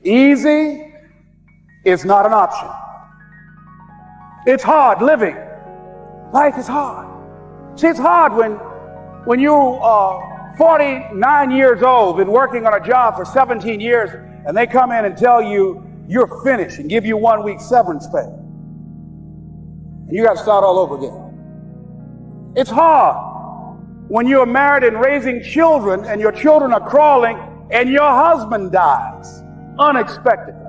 Easy is not an option. It's hard living. Life is hard. See, it's hard when you are 49 years old, been working on a job for 17 years, and they come in and tell you you're finished and give you 1 week severance pay. And you got to start all over again. It's hard when you're married and raising children and your children are crawling and your husband dies unexpectedly.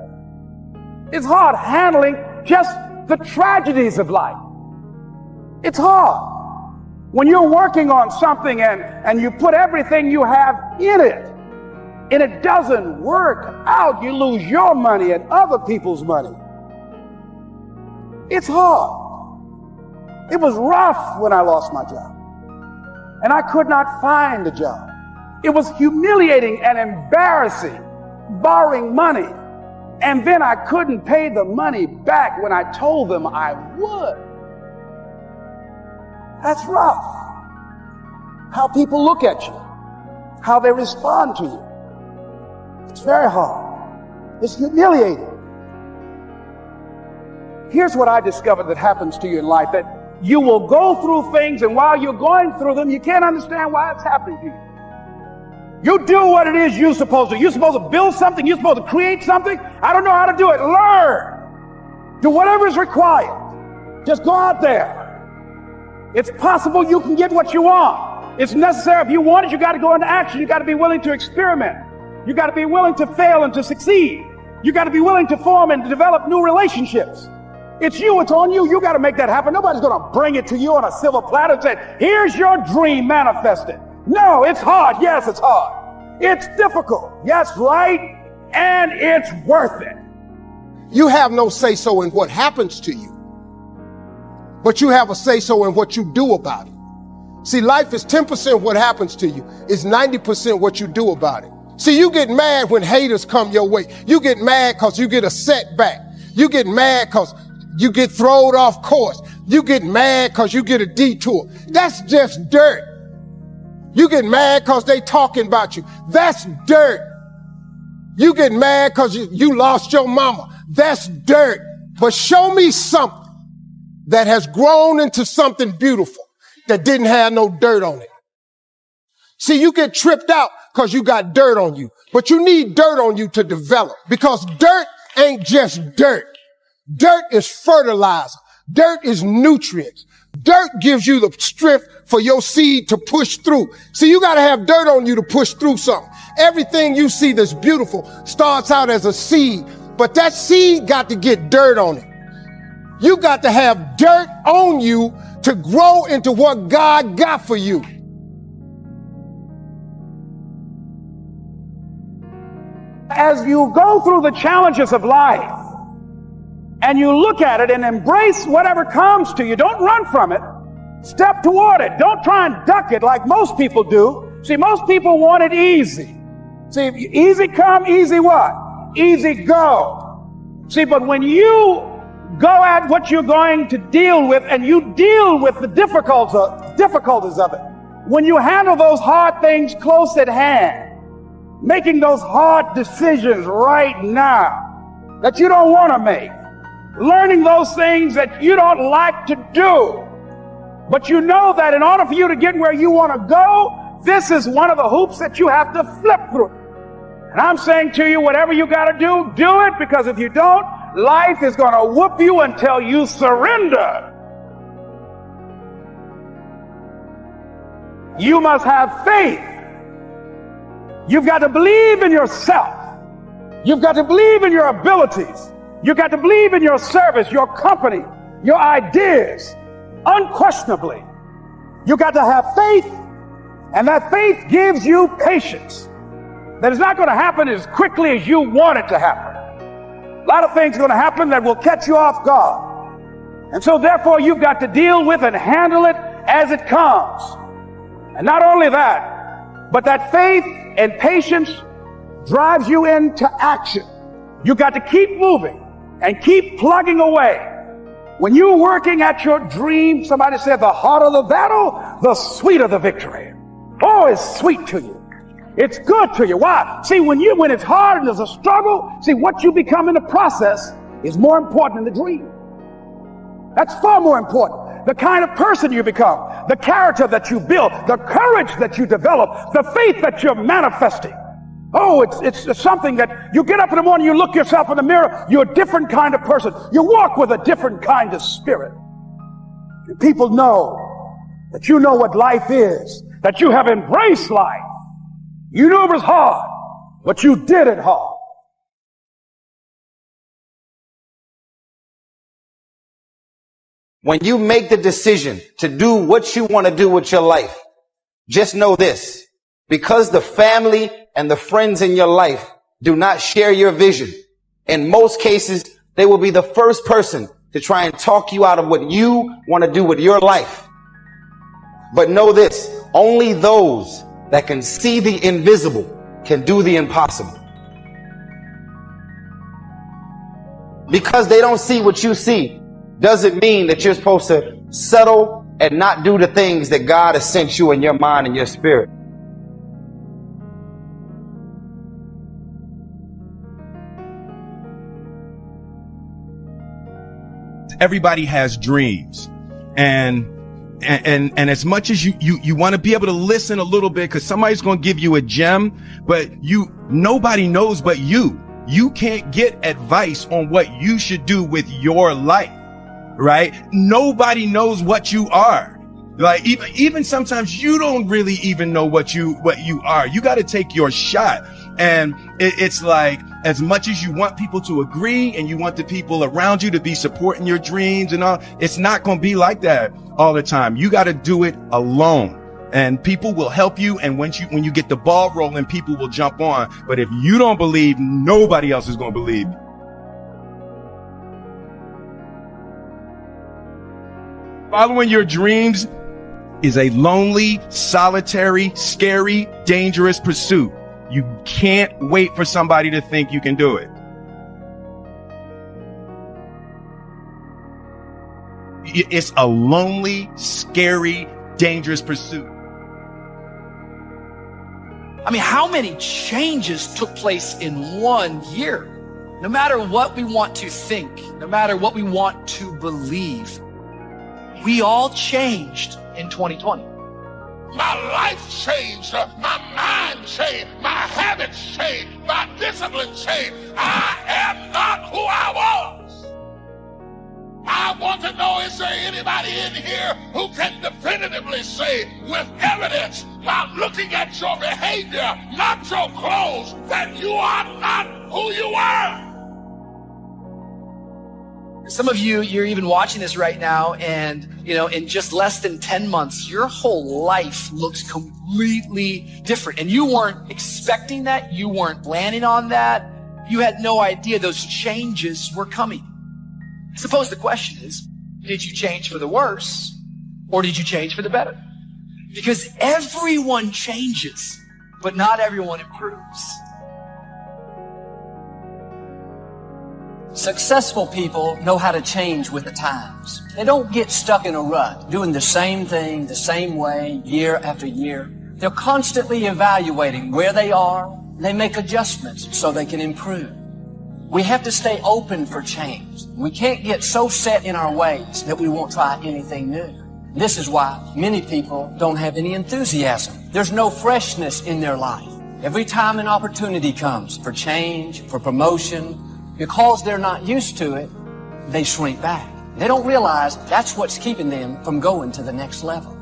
It's hard handling just the tragedies of life. It's hard when you're working on something and you put everything you have in it and it doesn't work out. You lose your money and other people's money. It's hard. It was rough when I lost my job and I could not find a job. It was humiliating and embarrassing, borrowing money, and then I couldn't pay the money back when I told them I would. That's rough. How people look at you, how they respond to you. It's very hard. It's humiliating. Here's what I discovered that happens to you in life, that you will go through things, and while you're going through them, you can't understand why it's happening to you. You do what it is you're supposed to. You're supposed to build something. You're supposed to create something. I don't know how to do it. Learn. Do whatever is required. Just go out there. It's possible you can get what you want. It's necessary. If you want it, you got to go into action. You got to be willing to experiment. You got to be willing to fail and to succeed. You got to be willing to form and to develop new relationships. It's you. It's on you. You got to make that happen. Nobody's going to bring it to you on a silver platter and say, here's your dream, manifest it. No, it's hard. Yes, it's hard. It's difficult. Yes, right. And it's worth it. You have no say-so in what happens to you, but you have a say-so in what you do about it. See, life is 10% what happens to you. It's 90% what you do about it. See, you get mad when haters come your way. You get mad because you get a setback. You get mad because you get thrown off course. You get mad because you get a detour. That's just dirt. You get mad because they talking about you. That's dirt. You get mad because you lost your mama. That's dirt. But show me something that has grown into something beautiful that didn't have no dirt on it. See, you get tripped out because you got dirt on you, but you need dirt on you to develop, because dirt ain't just dirt. Dirt is fertilizer. Dirt is nutrients. Dirt gives you the strength for your seed to push through. See, you got to have dirt on you to push through something. Everything you see that's beautiful starts out as a seed, but that seed got to get dirt on it. You got to have dirt on you to grow into what God got for you. As you go through the challenges of life and you look at it and embrace whatever comes to you, don't run from it. Step toward it. Don't try and duck it like most people do. See, most people want it easy. See, easy come, easy what? Easy go. See, but when you go at what you're going to deal with and you deal with the difficulties of it, when you handle those hard things close at hand, making those hard decisions right now that you don't want to make, learning those things that you don't like to do, but you know that in order for you to get where you want to go, this is one of the hoops that you have to flip through. And I'm saying to you, whatever you got to do, do it, because if you don't, life is going to whoop you until you surrender. You must have faith. You've got to believe in yourself. You've got to believe in your abilities. You've got to believe in your service, your company, your ideas. Unquestionably, you've got to have faith, and that faith gives you patience. That it's not going to happen as quickly as you want it to happen. A lot of things are going to happen that will catch you off guard. And so therefore you've got to deal with and handle it as it comes. And not only that, but that faith and patience drives you into action. You've got to keep moving and keep plugging away. When you're working at your dream, somebody said the harder the battle, the sweeter the victory. Oh, it's sweet to you. It's good to you. Why? See, when it's hard and there's a struggle, see, what you become in the process is more important than the dream. That's far more important. The kind of person you become, the character that you build, the courage that you develop, the faith that you're manifesting. Oh, it's something that you get up in the morning, you look yourself in the mirror, you're a different kind of person. You walk with a different kind of spirit. People know that you know what life is, that you have embraced life. You knew it was hard, but you did it hard. When you make the decision to do what you want to do with your life, just know this: because the family and the friends in your life do not share your vision, in most cases, they will be the first person to try and talk you out of what you want to do with your life. But know this: only those that can see the invisible can do the impossible. Because they don't see what you see doesn't mean that you're supposed to settle and not do the things that God has sent you in your mind and your spirit. Everybody has dreams, and as much as you want to be able to listen a little bit, because somebody's going to give you a gem, but nobody knows but you. You can't get advice on what you should do with your life, right? Nobody knows what you are. Like even sometimes you don't really even know what you are. You got to take your shot. And it's like, as much as you want people to agree and you want the people around you to be supporting your dreams and all, it's not going to be like that all the time. You got to do it alone, and people will help you. And when you get the ball rolling, people will jump on. But if you don't believe, nobody else is going to believe. Following your dreams is a lonely, solitary, scary, dangerous pursuit. You can't wait for somebody to think you can do it. It's a lonely, scary, dangerous pursuit. I mean, how many changes took place in 1 year? No matter what we want to think, no matter what we want to believe, we all changed in 2020. My life changed, my mind changed, my habits changed, my discipline changed. I am not who I was. I want to know, is there anybody in here who can definitively say with evidence by looking at your behavior, not your clothes, that you are not who you were? Some of you, you're even watching this right now, and in just less than 10 months, your whole life looks completely different. And you weren't expecting that. You weren't planning on that. You had no idea those changes were coming. I suppose the question is, did you change for the worse, or did you change for the better? Because everyone changes, but not everyone improves. Successful people know how to change with the times. They don't get stuck in a rut, doing the same thing the same way year after year. They're constantly evaluating where they are. They make adjustments so they can improve. We have to stay open for change. We can't get so set in our ways that we won't try anything new. This is why many people don't have any enthusiasm. There's no freshness in their life. Every time an opportunity comes for change, for promotion, because they're not used to it, they shrink back. They don't realize that's what's keeping them from going to the next level.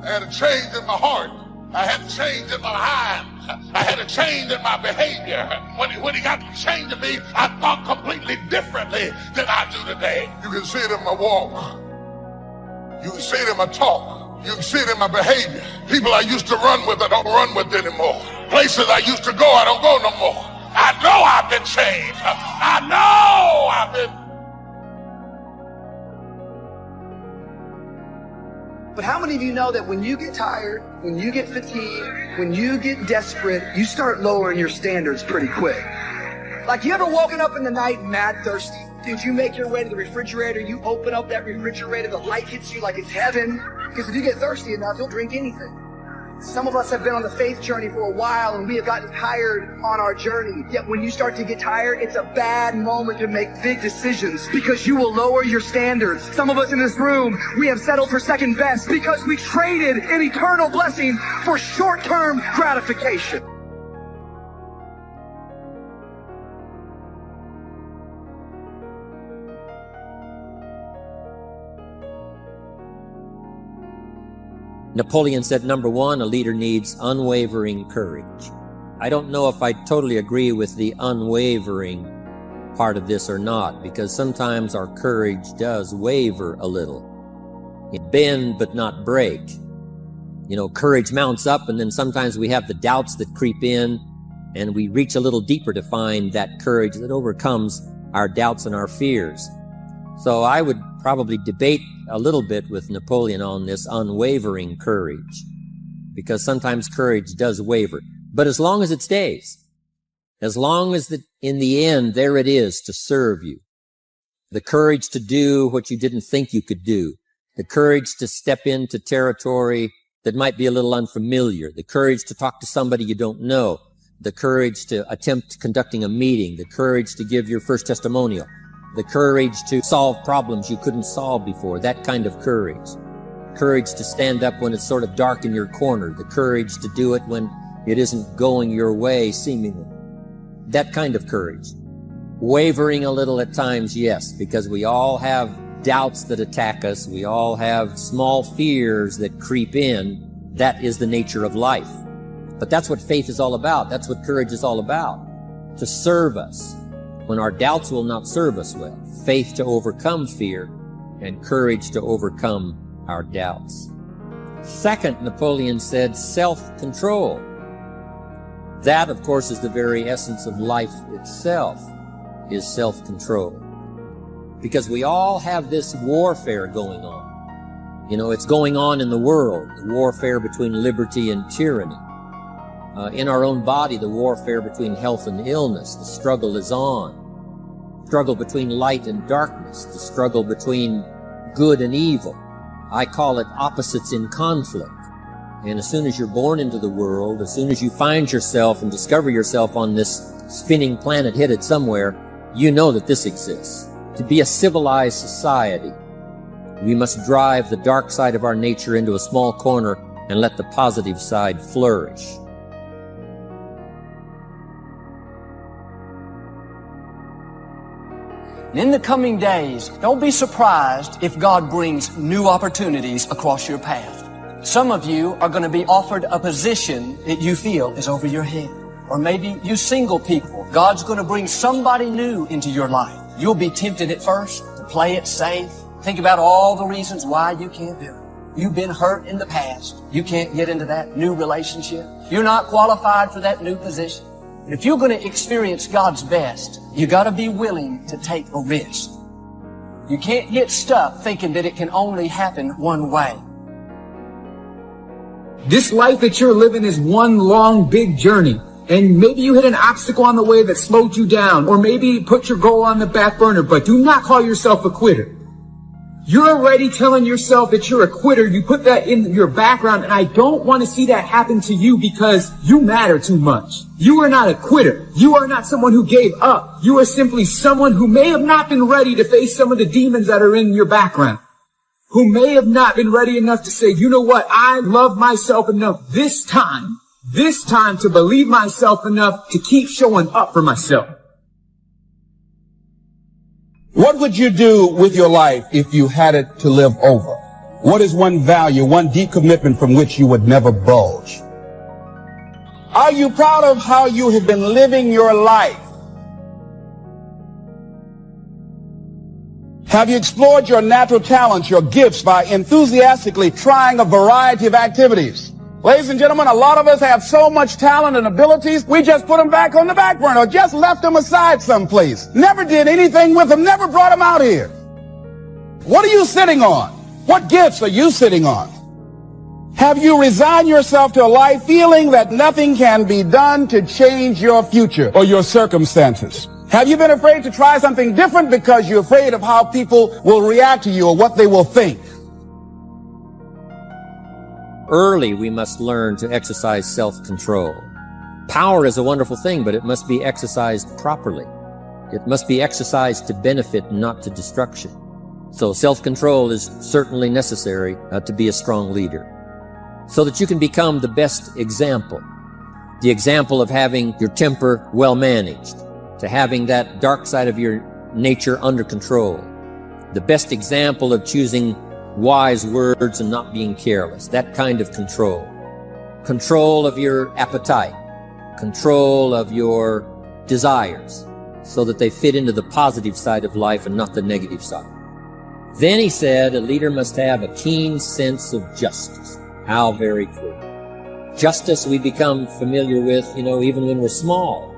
I had a change in my heart. I had a change in my mind. I had a change in my behavior. When he got to change in me, I thought completely differently than I do today. You can see it in my walk. You can see it in my talk. You can see it in my behavior. People I used to run with, I don't run with anymore. Places I used to go, I don't go no more. I know I've been changed. I know I've been. But how many of you know that when you get tired, when you get fatigued, when you get desperate, you start lowering your standards pretty quick? Like, you ever woken up in the night mad thirsty? Dude, you make your way to the refrigerator, you open up that refrigerator, the light hits you like it's heaven. Because if you get thirsty enough, you'll drink anything. Some of us have been on the faith journey for a while and we have gotten tired on our journey. Yet when you start to get tired, it's a bad moment to make big decisions because you will lower your standards. Some of us in this room, we have settled for second best because we traded an eternal blessing for short-term gratification. Napoleon said, number one, a leader needs unwavering courage. I don't know if I totally agree with the unwavering part of this or not, because sometimes our courage does waver a little. It bend but not break. You know, courage mounts up, and then sometimes we have the doubts that creep in, and we reach a little deeper to find that courage that overcomes our doubts and our fears. So I would probably debate a little bit with Napoleon on this unwavering courage, because sometimes courage does waver. But as long as it stays, as long as in the end there it is to serve you, the courage to do what you didn't think you could do, the courage to step into territory that might be a little unfamiliar, the courage to talk to somebody you don't know, the courage to attempt conducting a meeting, the courage to give your first testimonial, the courage to solve problems you couldn't solve before, that kind of courage. Courage to stand up when it's sort of dark in your corner, the courage to do it when it isn't going your way, seemingly. That kind of courage. Wavering a little at times, yes, because we all have doubts that attack us. We all have small fears that creep in. That is the nature of life. But that's what faith is all about. That's what courage is all about. To serve us when our doubts will not serve us well. Faith to overcome fear, and courage to overcome our doubts. Second, Napoleon said, self-control. That, of course, is the very essence of life itself, is self-control. Because we all have this warfare going on. You know, it's going on in the world, the warfare between liberty and tyranny. In our own body, the warfare between health and illness, the struggle is on. Struggle between light and darkness, the struggle between good and evil. I call it opposites in conflict. And as soon as you're born into the world, as soon as you find yourself and discover yourself on this spinning planet headed somewhere, you know that this exists. To be a civilized society, we must drive the dark side of our nature into a small corner and let the positive side flourish. In the coming days, don't be surprised if God brings new opportunities across your path. Some of you are going to be offered a position that you feel is over your head. Or maybe you single people, God's going to bring somebody new into your life. You'll be tempted at first to play it safe. Think about all the reasons why you can't do it. You've been hurt in the past. You can't get into that new relationship. You're not qualified for that new position. If you're going to experience God's best, you got to be willing to take a risk. You can't get stuck thinking that it can only happen one way. This life that you're living is one long, big journey. And maybe you hit an obstacle on the way that slowed you down, or maybe put your goal on the back burner, but do not call yourself a quitter. You're already telling yourself that you're a quitter. You put that in your background, and I don't want to see that happen to you because you matter too much. You are not a quitter. You are not someone who gave up. You are simply someone who may have not been ready to face some of the demons that are in your background. Who may have not been ready enough to say, you know what, I love myself enough this time to believe myself enough to keep showing up for myself. What would you do with your life if you had it to live over? What is one value, one deep commitment from which you would never budge? Are you proud of how you have been living your life? Have you explored your natural talents, your gifts, by enthusiastically trying a variety of activities? Ladies and gentlemen, a lot of us have so much talent and abilities, we just put them back on the back burner or just left them aside someplace. Never did anything with them, never brought them out here. What are you sitting on? What gifts are you sitting on? Have you resigned yourself to a life feeling that nothing can be done to change your future or your circumstances? Have you been afraid to try something different because you're afraid of how people will react to you or what they will think? Early, we must learn to exercise self-control. Power is a wonderful thing, but it must be exercised properly. It must be exercised to benefit, not to destruction. So self-control is certainly necessary to be a strong leader, so that you can become the best example. The example of having your temper well managed, to having that dark side of your nature under control. The best example of choosing wise words and not being careless. That kind of control. Control of your appetite. Control of your desires, so that they fit into the positive side of life and not the negative side. Then he said a leader must have a keen sense of justice. How very true. Justice we become familiar with, even when we're small.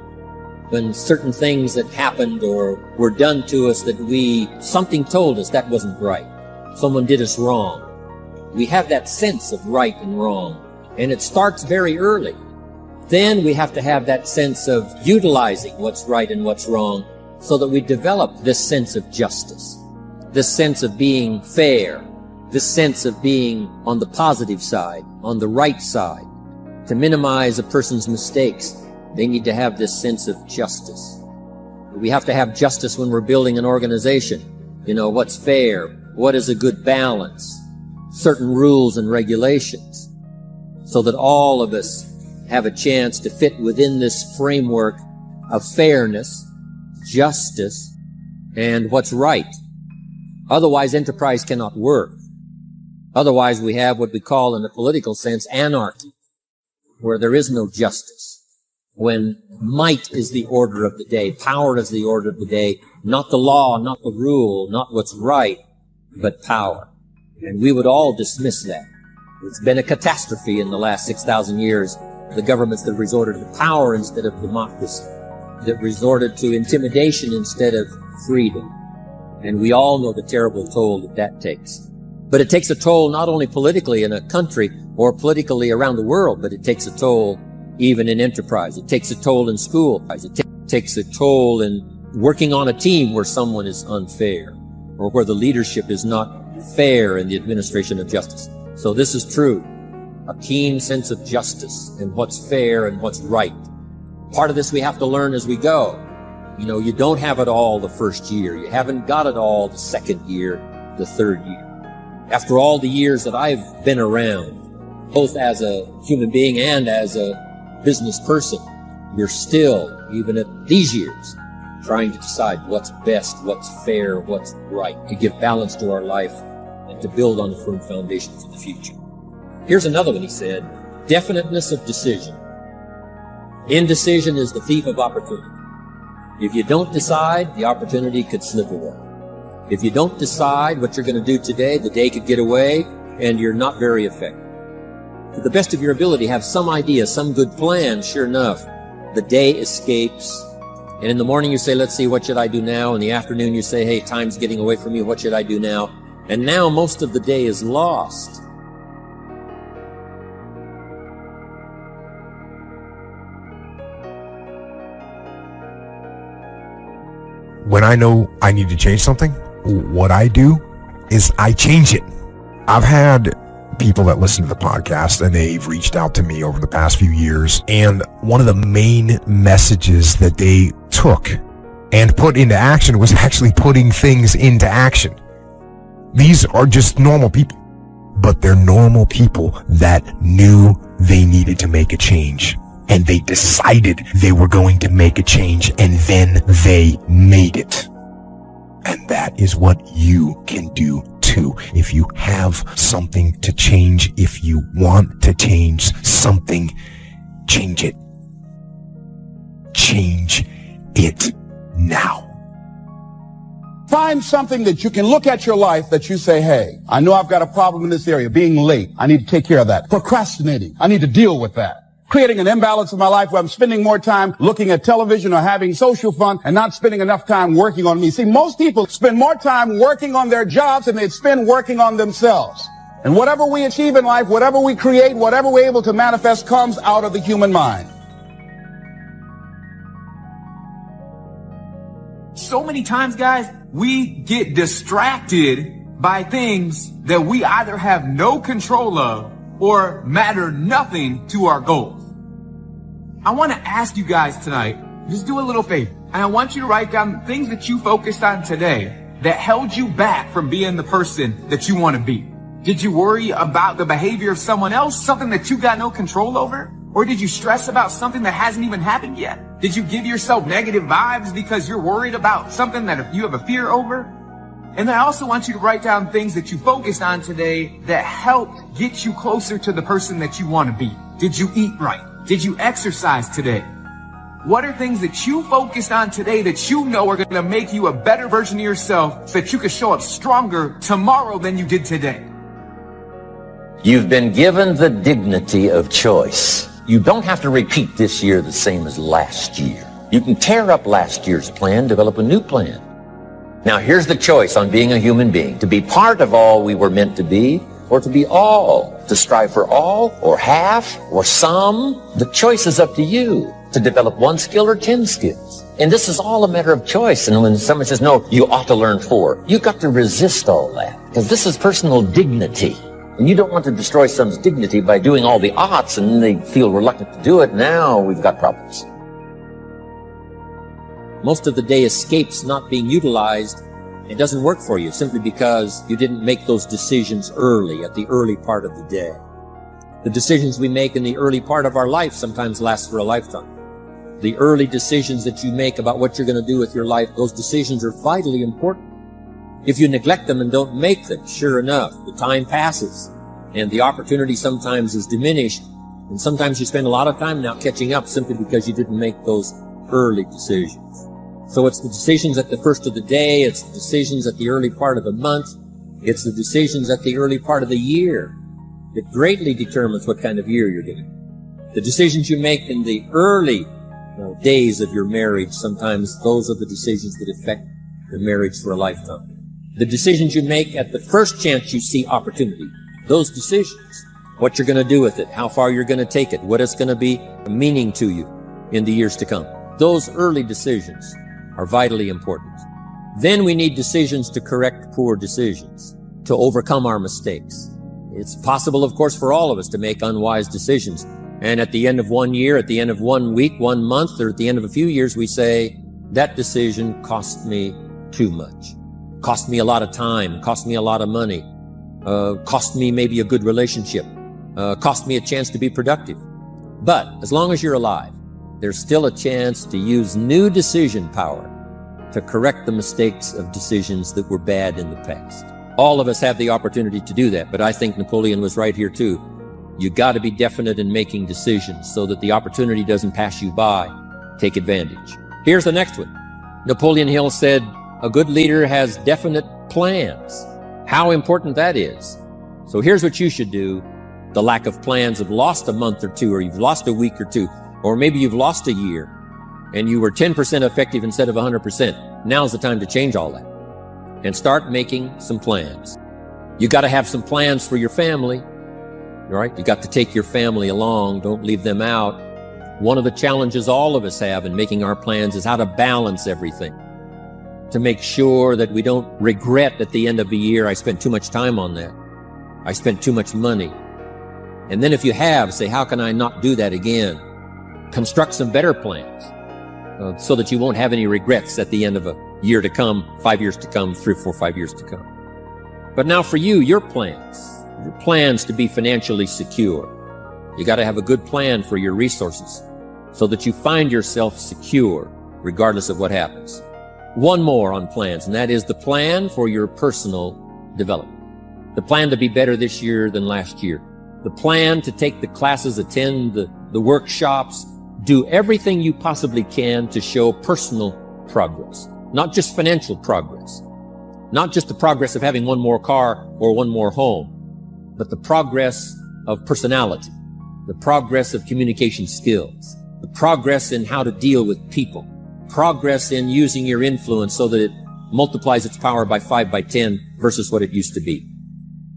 When certain things that happened or were done to us that something told us that wasn't right. Someone did us wrong. We have that sense of right and wrong. And it starts very early. Then we have to have that sense of utilizing what's right and what's wrong so that we develop this sense of justice, this sense of being fair, this sense of being on the positive side, on the right side. To minimize a person's mistakes, they need to have this sense of justice. We have to have justice when we're building an organization. What's fair, what is a good balance, certain rules and regulations, so that all of us have a chance to fit within this framework of fairness, justice, and what's right. Otherwise, enterprise cannot work. Otherwise, we have what we call, in a political sense, anarchy, where there is no justice. When might is the order of the day, power is the order of the day, not the law, not the rule, not what's right, but power. And we would all dismiss that. It's been a catastrophe in the last 6,000 years. The governments that resorted to power instead of democracy, that resorted to intimidation instead of freedom. And we all know the terrible toll that takes. But it takes a toll not only politically in a country or politically around the world, but it takes a toll even in enterprise. It takes a toll in school. It takes a toll in working on a team where someone is unfair or where the leadership is not fair in the administration of justice. So this is true. A keen sense of justice and what's fair and what's right. Part of this we have to learn as we go. You don't have it all the first year. You haven't got it all the second year, the third year. After all the years that I've been around, both as a human being and as a business person, you're still, even at these years, trying to decide what's best, what's fair, what's right, to give balance to our life and to build on a firm foundation for the future. Here's another one, he said, definiteness of decision. Indecision is the thief of opportunity. If you don't decide, the opportunity could slip away. If you don't decide what you're going to do today, the day could get away and you're not very effective. To the best of your ability, have some idea, some good plan. Sure enough, the day escapes. And in the morning you say, let's see, what should I do now? In the afternoon you say, hey, time's getting away from me. What should I do now? And now most of the day is lost. When I know I need to change something, what I do is I change it. I've had people that listen to the podcast and they've reached out to me over the past few years, and one of the main messages that they took and put into action was actually putting things into action. These are just normal people, but they're normal people that knew they needed to make a change. And they decided they were going to make a change, and then they made it. And that is what you can do too. If you have something to change, if you want to change something, change it. Change it now. Find something that you can look at your life that you say, hey, I know I've got a problem in this area, being late. I need to take care of that. Procrastinating. I need to deal with that. Creating an imbalance in my life where I'm spending more time looking at television or having social fun and not spending enough time working on me. See, most people spend more time working on their jobs than they spend working on themselves. And whatever we achieve in life, whatever we create, whatever we're able to manifest comes out of the human mind. So many times, guys, we get distracted by things that we either have no control of or matter nothing to our goals. I want to ask you guys tonight, just do a little favor. And I want you to write down things that you focused on today that held you back from being the person that you want to be. Did you worry about the behavior of someone else, something that you got no control over? Or did you stress about something that hasn't even happened yet? Did you give yourself negative vibes because you're worried about something that you have a fear over? And I also want you to write down things that you focused on today that helped get you closer to the person that you want to be. Did you eat right? Did you exercise today? What are things that you focused on today that you know are going to make you a better version of yourself so that you can show up stronger tomorrow than you did today? You've been given the dignity of choice. You don't have to repeat this year the same as last year. You can tear up last year's plan, develop a new plan. Now here's the choice on being a human being. To be part of all we were meant to be, or to be all. To strive for all, or half, or some. The choice is up to you. To develop 1 skill or 10 skills. And this is all a matter of choice. And when someone says, no, you ought to learn 4, you've got to resist all that. Because this is personal dignity. And you don't want to destroy someone's dignity by doing all the oughts and they feel reluctant to do it. Now we've got problems. Most of the day escapes not being utilized. It doesn't work for you simply because you didn't make those decisions early, at the early part of the day. The decisions we make in the early part of our life sometimes last for a lifetime. The early decisions that you make about what you're going to do with your life, those decisions are vitally important. If you neglect them and don't make them, sure enough, the time passes and the opportunity sometimes is diminished. And sometimes you spend a lot of time now catching up simply because you didn't make those early decisions. So it's the decisions at the first of the day, it's the decisions at the early part of the month, it's the decisions at the early part of the year that greatly determines what kind of year you're getting. The decisions you make in the early days of your marriage, sometimes those are the decisions that affect the marriage for a lifetime. The decisions you make at the first chance you see opportunity, those decisions, what you're going to do with it, how far you're going to take it, what it's going to be meaning to you in the years to come. Those early decisions are vitally important. Then we need decisions to correct poor decisions, to overcome our mistakes. It's possible, of course, for all of us to make unwise decisions. And at the end of 1 year, at the end of 1 week, 1 month, or at the end of a few years, we say, that decision cost me too much. Cost me a lot of time, cost me a lot of money, cost me maybe a good relationship, cost me a chance to be productive. But as long as you're alive, there's still a chance to use new decision power to correct the mistakes of decisions that were bad in the past. All of us have the opportunity to do that, but I think Napoleon was right here too. You got to be definite in making decisions so that the opportunity doesn't pass you by. Take advantage. Here's the next one. Napoleon Hill said, a good leader has definite plans. How important that is. So here's what you should do. The lack of plans have lost a month or two, or you've lost a week or two, or maybe you've lost a year and you were 10% effective instead of 100%. Now's the time to change all that and start making some plans. You got to have some plans for your family, right? You got to take your family along. Don't leave them out. One of the challenges all of us have in making our plans is how to balance everything, to make sure that we don't regret at the end of the year, I spent too much time on that. I spent too much money. And then if you have, say, how can I not do that again? Construct some better plans so that you won't have any regrets at the end of a year to come, 5 years to come, 3, 4, 5 years to come. But now for you, your plans to be financially secure. You got to have a good plan for your resources so that you find yourself secure regardless of what happens. One more on plans, and that is the plan for your personal development. The plan to be better this year than last year. The plan to take the classes, attend the workshops, do everything you possibly can to show personal progress. Not just financial progress. Not just the progress of having one more car or one more home, but the progress of personality, the progress of communication skills, the progress in how to deal with people, progress in using your influence so that it multiplies its power by 5 by 10 versus what it used to be.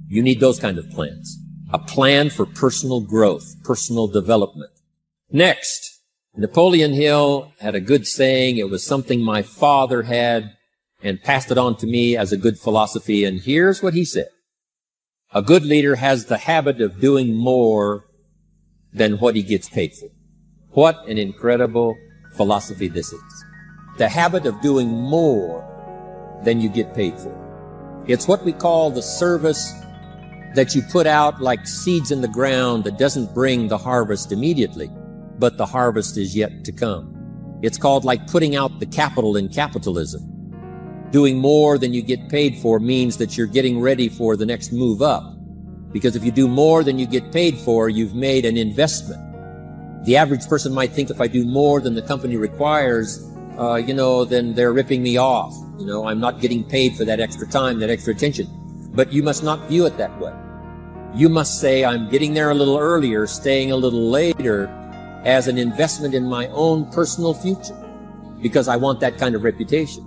You need those kind of plans. A plan for personal growth, personal development. Next, Napoleon Hill had a good saying. It was something my father had and passed it on to me as a good philosophy. And here's what he said. A good leader has the habit of doing more than what he gets paid for. What an incredible philosophy this is. The habit of doing more than you get paid for. It's what we call the service that you put out like seeds in the ground that doesn't bring the harvest immediately, but the harvest is yet to come. It's called like putting out the capital in capitalism. Doing more than you get paid for means that you're getting ready for the next move up. Because if you do more than you get paid for, you've made an investment. The average person might think if I do more than the company requires, then they're ripping me off. I'm not getting paid for that extra time, that extra attention. But you must not view it that way. You must say, I'm getting there a little earlier, staying a little later, as an investment in my own personal future. Because I want that kind of reputation.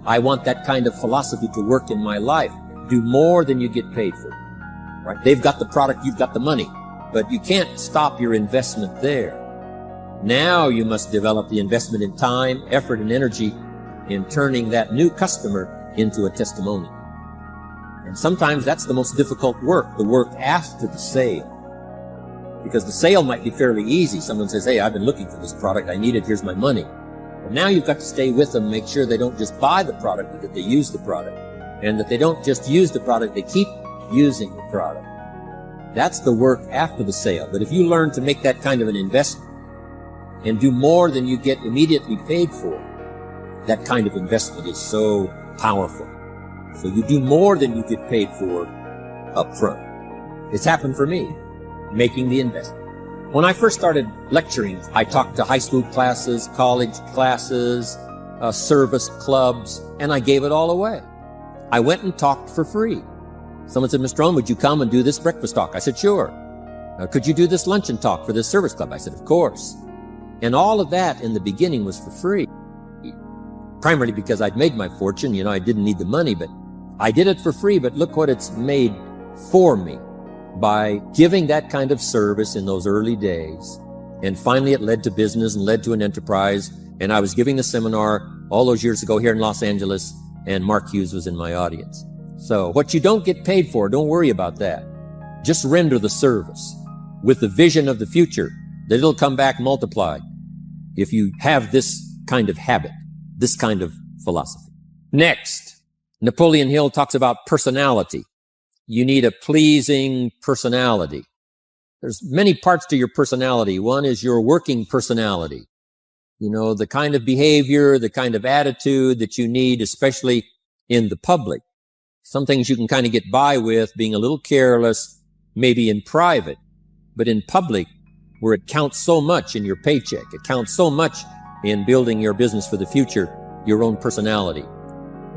I want that kind of philosophy to work in my life. Do more than you get paid for. Right? They've got the product, you've got the money. But you can't stop your investment there. Now you must develop the investment in time, effort, and energy in turning that new customer into a testimonial. And sometimes that's the most difficult work, the work after the sale. Because the sale might be fairly easy. Someone says, hey, I've been looking for this product, I need it, here's my money. But now you've got to stay with them, make sure they don't just buy the product, but that they use the product. And that they don't just use the product, they keep using the product. That's the work after the sale. But if you learn to make that kind of an investment and do more than you get immediately paid for, that kind of investment is so powerful. So you do more than you get paid for up front. It's happened for me, making the investment. When I first started lecturing, I talked to high school classes, college classes, service clubs, and I gave it all away. I went and talked for free. Someone said, Mr. Rohn, would you come and do this breakfast talk? I said, sure. Could you do this luncheon talk for this service club? I said, of course. And all of that in the beginning was for free. Primarily because I'd made my fortune. I didn't need the money, but I did it for free. But look what it's made for me by giving that kind of service in those early days. And finally it led to business and led to an enterprise. And I was giving the seminar all those years ago here in Los Angeles, and Mark Hughes was in my audience. So what you don't get paid for, don't worry about that. Just render the service with the vision of the future that it'll come back multiplied if you have this kind of habit, this kind of philosophy. Next, Napoleon Hill talks about personality. You need a pleasing personality. There's many parts to your personality. One is your working personality. The kind of behavior, the kind of attitude that you need, especially in the public. Some things you can kind of get by with, being a little careless, maybe in private, but in public, where it counts so much in your paycheck, it counts so much in building your business for the future, your own personality.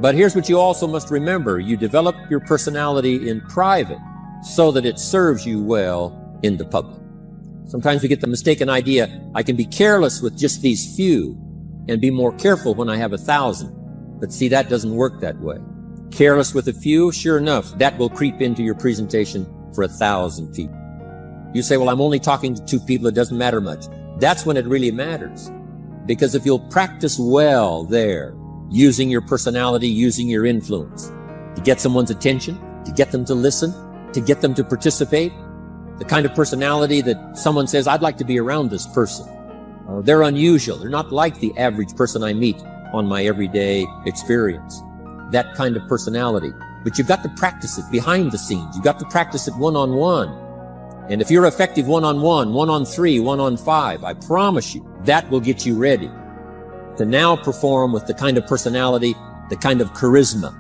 But here's what you also must remember. You develop your personality in private so that it serves you well in the public. Sometimes we get the mistaken idea, I can be careless with just these few and be more careful when I have 1,000. But see, that doesn't work that way. Careless with a few, sure enough, that will creep into your presentation for 1,000 people. You say, well, I'm only talking to 2 people, it doesn't matter much. That's when it really matters. Because if you'll practice well there, using your personality, using your influence, to get someone's attention, to get them to listen, to get them to participate, the kind of personality that someone says, I'd like to be around this person. They're unusual. They're not like the average person I meet on my everyday experience. That kind of personality. But you've got to practice it behind the scenes. You've got to practice it one-on-one. And if you're effective one-on-one, 1-on-3, 1-on-5, I promise you, that will get you ready to now perform with the kind of personality, the kind of charisma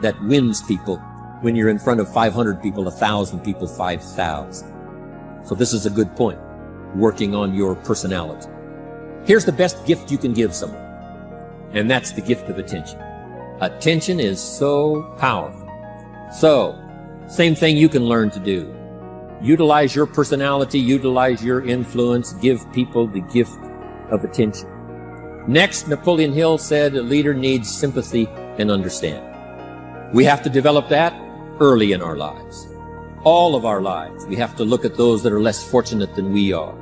that wins people when you're in front of 500 people, 1,000 people, 5,000. So this is a good point, working on your personality. Here's the best gift you can give someone, and that's the gift of attention. Attention is so powerful. So, same thing you can learn to do. Utilize your personality, utilize your influence, give people the gift of attention. Next, Napoleon Hill said a leader needs sympathy and understanding. We have to develop that early in our lives. All of our lives, we have to look at those that are less fortunate than we are.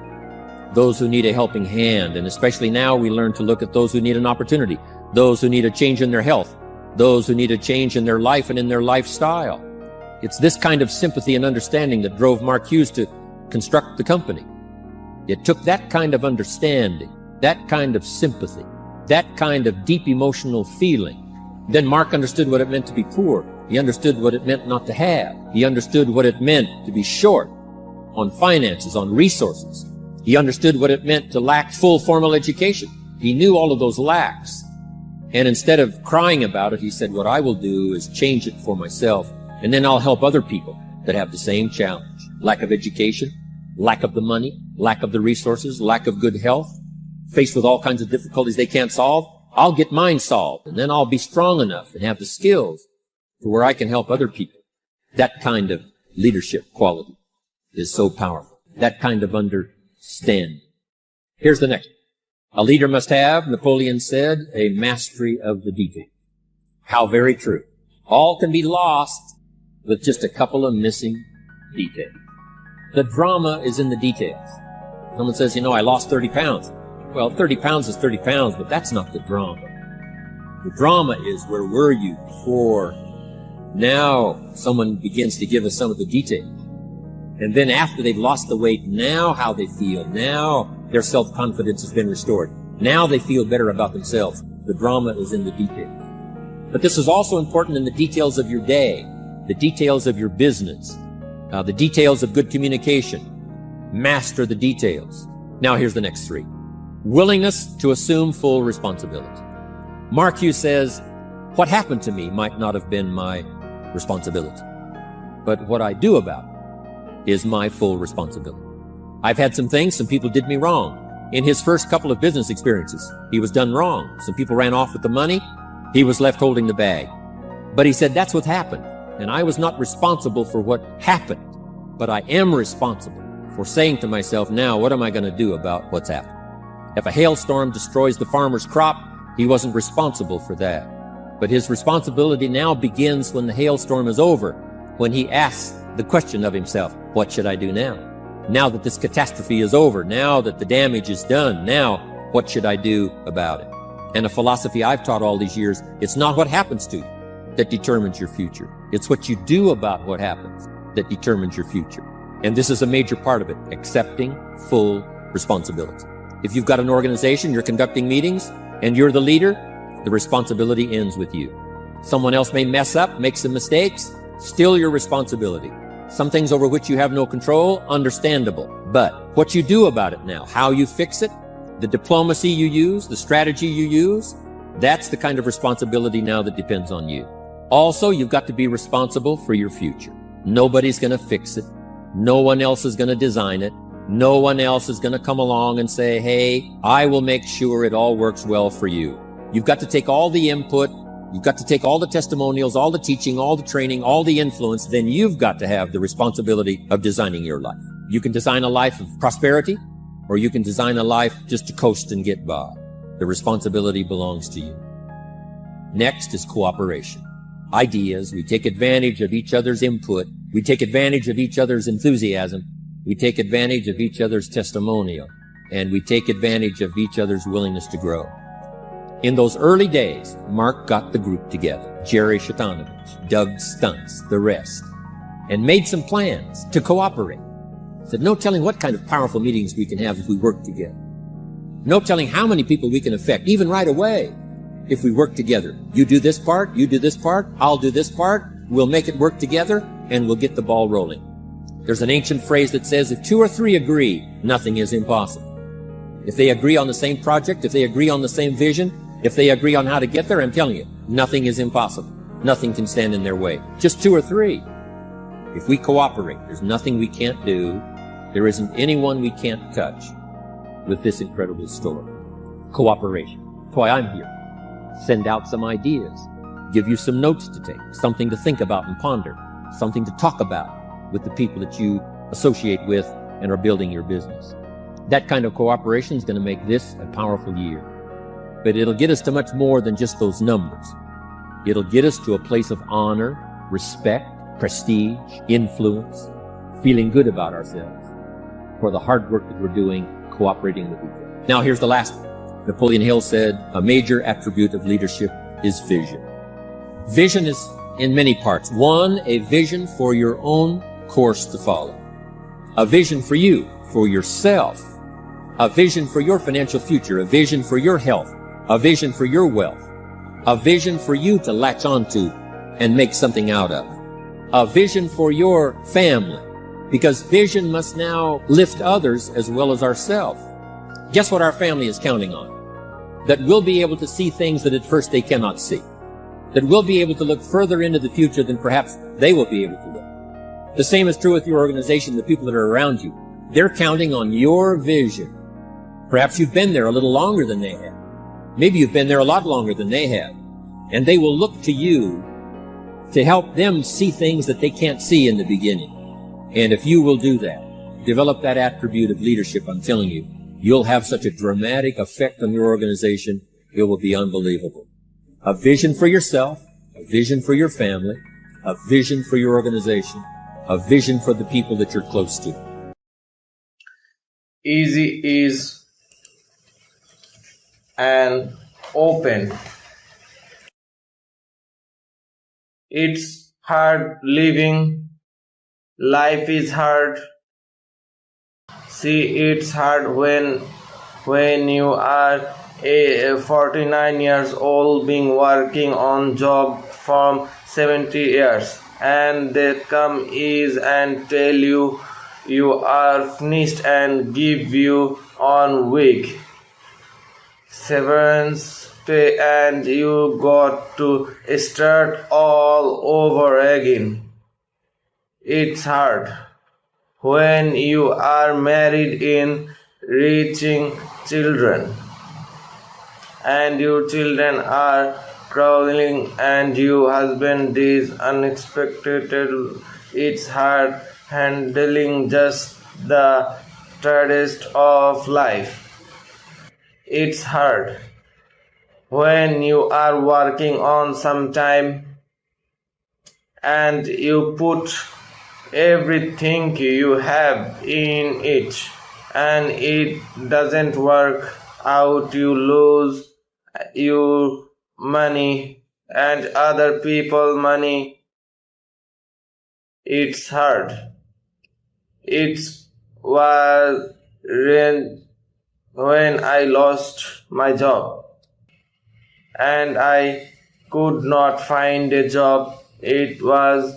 Those who need a helping hand, and especially now we learn to look at those who need an opportunity, those who need a change in their health, those who need a change in their life and in their lifestyle. It's this kind of sympathy and understanding that drove Mark Hughes to construct the company. It took that kind of understanding, that kind of sympathy, that kind of deep emotional feeling. Then Mark understood what it meant to be poor. He understood what it meant not to have. He understood what it meant to be short on finances, on resources. He understood what it meant to lack full formal education. He knew all of those lacks. And instead of crying about it, he said, what I will do is change it for myself, and then I'll help other people that have the same challenge. Lack of education, lack of the money, lack of the resources, lack of good health, faced with all kinds of difficulties they can't solve. I'll get mine solved, and then I'll be strong enough and have the skills to where I can help other people. That kind of leadership quality is so powerful. That kind of understanding. Here's the next one. A leader must have, Napoleon said, a mastery of the details. How very true. All can be lost with just a couple of missing details. The drama is in the details. Someone says, I lost 30 pounds. Well, 30 pounds is 30 pounds, but that's not the drama. The drama is, where were you before? Now someone begins to give us some of the details. And then after they've lost the weight, now how they feel. Now their self-confidence has been restored. Now they feel better about themselves. The drama is in the details. But this is also important in the details of your day, the details of your business, the details of good communication. Master the details. Now here's the next three. Willingness to assume full responsibility. Mark Hughes says, what happened to me might not have been my responsibility, but what I do about it is my full responsibility. I've had some people did me wrong. In his first couple of business experiences, he was done wrong. Some people ran off with the money. He was left holding the bag. But he said, that's what happened. And I was not responsible for what happened, but I am responsible for saying to myself, now, what am I going to do about what's happened? If a hailstorm destroys the farmer's crop, he wasn't responsible for that. But his responsibility now begins when the hailstorm is over, when he asks the question of himself, what should I do now? Now that this catastrophe is over, now that the damage is done, now what should I do about it? And a philosophy I've taught all these years, it's not what happens to you that determines your future. It's what you do about what happens that determines your future. And this is a major part of it, accepting full responsibility. If you've got an organization, you're conducting meetings, and you're the leader, the responsibility ends with you. Someone else may mess up, make some mistakes, still your responsibility. Some things over which you have no control, understandable. But what you do about it now, how you fix it, the diplomacy you use, the strategy you use, that's the kind of responsibility now that depends on you. Also, you've got to be responsible for your future. Nobody's going to fix it. No one else is going to design it. No one else is going to come along and say, hey, I will make sure it all works well for you. You've got to take all the input. You've got to take all the testimonials, all the teaching, all the training, all the influence. Then you've got to have the responsibility of designing your life. You can design a life of prosperity, or you can design a life just to coast and get by. The responsibility belongs to you. Next is cooperation. Ideas. We take advantage of each other's input. We take advantage of each other's enthusiasm. We take advantage of each other's testimonial. And we take advantage of each other's willingness to grow. In those early days, Mark got the group together, Jerry Shatanovich, Doug Stuntz, the rest, and made some plans to cooperate. Said, no telling what kind of powerful meetings we can have if we work together. No telling how many people we can affect, even right away, if we work together. You do this part, you do this part, I'll do this part, we'll make it work together, and we'll get the ball rolling. There's an ancient phrase that says, if 2 or 3 agree, nothing is impossible. If they agree on the same project, if they agree on the same vision, if they agree on how to get there, I'm telling you, nothing is impossible. Nothing can stand in their way. Just 2 or 3. If we cooperate, there's nothing we can't do. There isn't anyone we can't touch with this incredible story. Cooperation. That's why I'm here. Send out some ideas. Give you some notes to take. Something to think about and ponder. Something to talk about with the people that you associate with and are building your business. That kind of cooperation is going to make this a powerful year. But it'll get us to much more than just those numbers. It'll get us to a place of honor, respect, prestige, influence, feeling good about ourselves for the hard work that we're doing, cooperating with each other. Now here's the last one. Napoleon Hill said, a major attribute of leadership is vision. Vision is in many parts. One, a vision for your own course to follow. A vision for you, for yourself. A vision for your financial future. A vision for your health. A vision for your wealth. A vision for you to latch onto and make something out of. A vision for your family. Because vision must now lift others as well as ourselves. Guess what our family is counting on? That we'll be able to see things that at first they cannot see. That we'll be able to look further into the future than perhaps they will be able to look. The same is true with your organization, the people that are around you. They're counting on your vision. Perhaps you've been there a little longer than they have. Maybe you've been there a lot longer than they have. And they will look to you to help them see things that they can't see in the beginning. And if you will do that, develop that attribute of leadership, I'm telling you, you'll have such a dramatic effect on your organization, it will be unbelievable. A vision for yourself, a vision for your family, a vision for your organization, a vision for the people that you're close to. Easy is an open. It's hard living. Life is hard. See, it's hard when you are 49 years old being working on job from 70 years and they come is and tell you you are finished and give you on week severance pay and you got to start all over again. It's hard when you are married in reaching children and your children are crawling and your husband is unexpected. It's hard handling just the tragedy of life. It's hard when you are working on some time and you put everything you have in it and it doesn't work out. You lose your money and other people money. It's hard. It was when I lost my job and I could not find a job. It was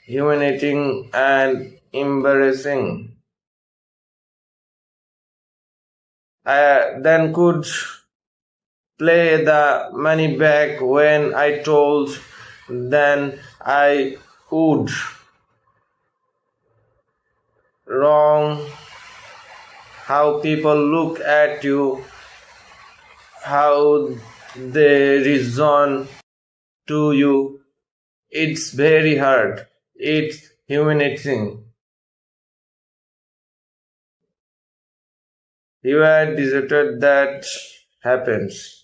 humiliating and embarrassing. I then could play the money back when I told then I would. Wrong. How people look at you, how they respond to you. It's very hard. It's humiliating. You are deserted, that happens.